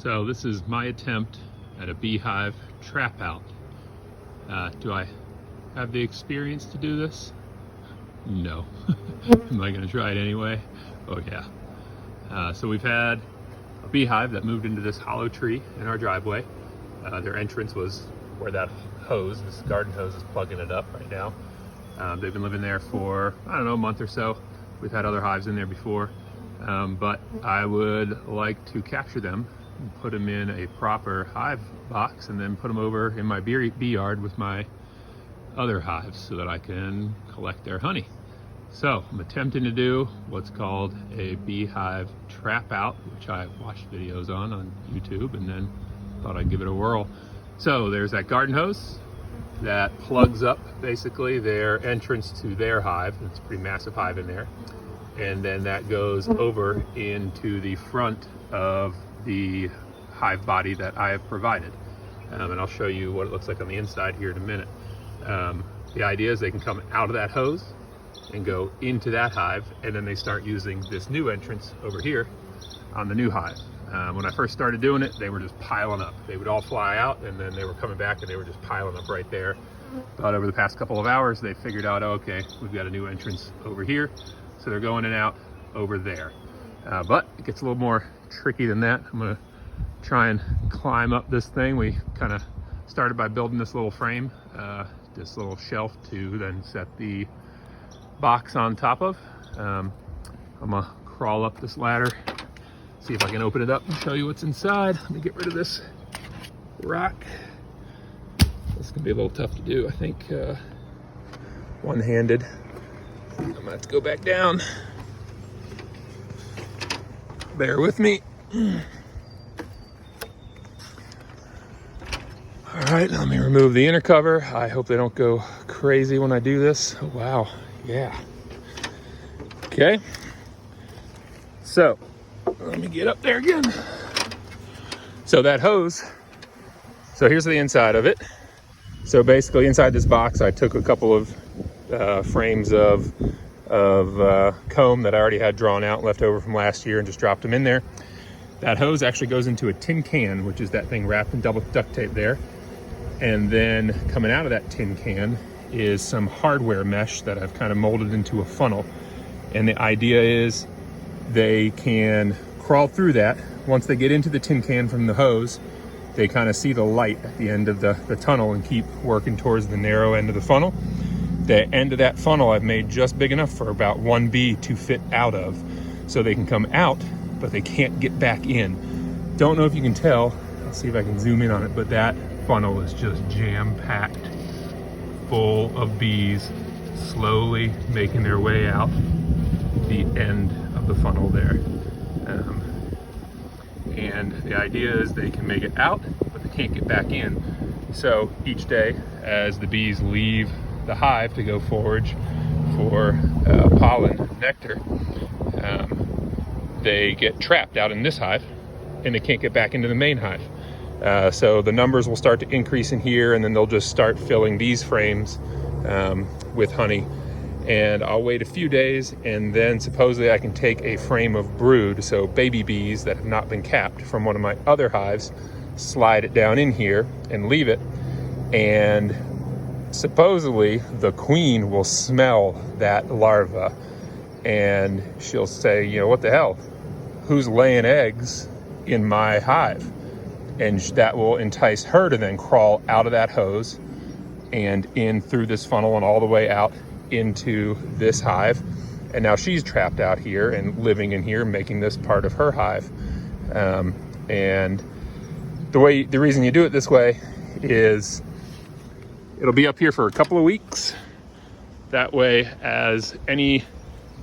So this is my attempt at a beehive trap out. Do I have the experience to do this? No. Am I gonna try it anyway? Oh yeah. So we've had a beehive that moved into this hollow tree in our driveway. Their entrance was where that hose, this garden hose, is plugging it up right now. They've been living there for, I don't know, a month or so. We've had other hives in there before, but I would like to capture them and put them in a proper hive box and then put them over in my bee yard with my other hives so that I can collect their honey. So I'm attempting to do what's called a beehive trap out, which I watched videos on YouTube and then thought I'd give it a whirl. So there's that garden hose that plugs up basically their entrance to their hive. It's a pretty massive hive in there. And then that goes over into the front of the hive body that I have provided. And I'll show you what it looks like on the inside here in a minute. The idea is they can come out of that hose and go into that hive, and then they start using this new entrance over here on the new hive. When I first started doing it, they were just piling up. They would all fly out, and then they were coming back, and they were just piling up right there. But over the past couple of hours, they figured out, okay, we've got a new entrance over here, so they're going in and out over there. But it gets a little more tricky than that. I'm gonna try and climb up this thing. We kind of started by building this little frame, this little shelf to then set the box on top of. I'm gonna crawl up this ladder, see if I can open it up and show you what's inside. Let me get rid of this rock. This is gonna be a little tough to do, I think, one-handed. I'm gonna have to go back down. Bear with me. All right, let me remove the inner cover. I hope they don't go crazy when I do this. Oh, wow, yeah. Okay, so let me get up there again. So that hose, so here's the inside of it. So basically inside this box, I took a couple of frames of comb that I already had drawn out, left over from last year, and just dropped them in there. That hose actually goes into a tin can, which is that thing wrapped in double duct tape there. And then coming out of that tin can is some hardware mesh that I've kind of molded into a funnel. And the idea is they can crawl through that. Once they get into the tin can from the hose, they kind of see the light at the end of the tunnel and keep working towards the narrow end of the funnel. The end of that funnel I've made just big enough for about one bee to fit out of. So they can come out, but they can't get back in. Don't know if you can tell, I'll see if I can zoom in on it, but that funnel is just jam-packed full of bees slowly making their way out the end of the funnel there. And the idea is they can make it out, but they can't get back in. So each day, as the bees leave the hive to go forage for pollen, nectar, they get trapped out in this hive and they can't get back into the main hive. So the numbers will start to increase in here, and then they'll just start filling these frames with honey. And I'll wait a few days, and then supposedly I can take a frame of brood, so baby bees that have not been capped from one of my other hives, slide it down in here and leave it. And supposedly the queen will smell that larva, and she'll say, you know, what the hell? Who's laying eggs in my hive? And that will entice her to then crawl out of that hose and in through this funnel and all the way out into this hive. And now she's trapped out here and living in here, making this part of her hive. And the reason you do it this way is it'll be up here for a couple of weeks. That way, as any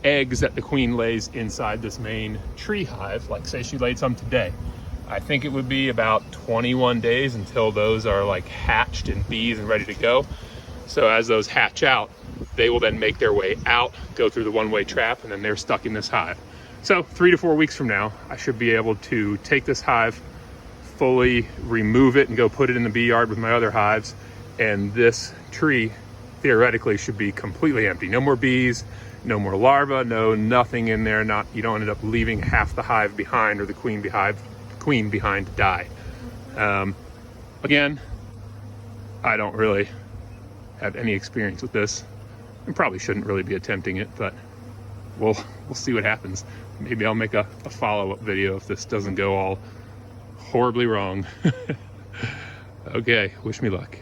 eggs that the queen lays inside this main tree hive, like say she laid some today, I think it would be about 21 days until those are like hatched in bees and ready to go. So as those hatch out, they will then make their way out, go through the one-way trap, and then they're stuck in this hive. So 3 to 4 weeks from now, I should be able to take this hive, fully remove it and go put it in the bee yard with my other hives. And this tree theoretically should be completely empty. No more bees, no more larvae, nothing in there. You don't end up leaving half the hive behind, or the queen queen behind to die. Again, I don't really have any experience with this, and probably shouldn't really be attempting it, but we'll see what happens. Maybe I'll make a follow-up video if this doesn't go all horribly wrong. Okay, wish me luck.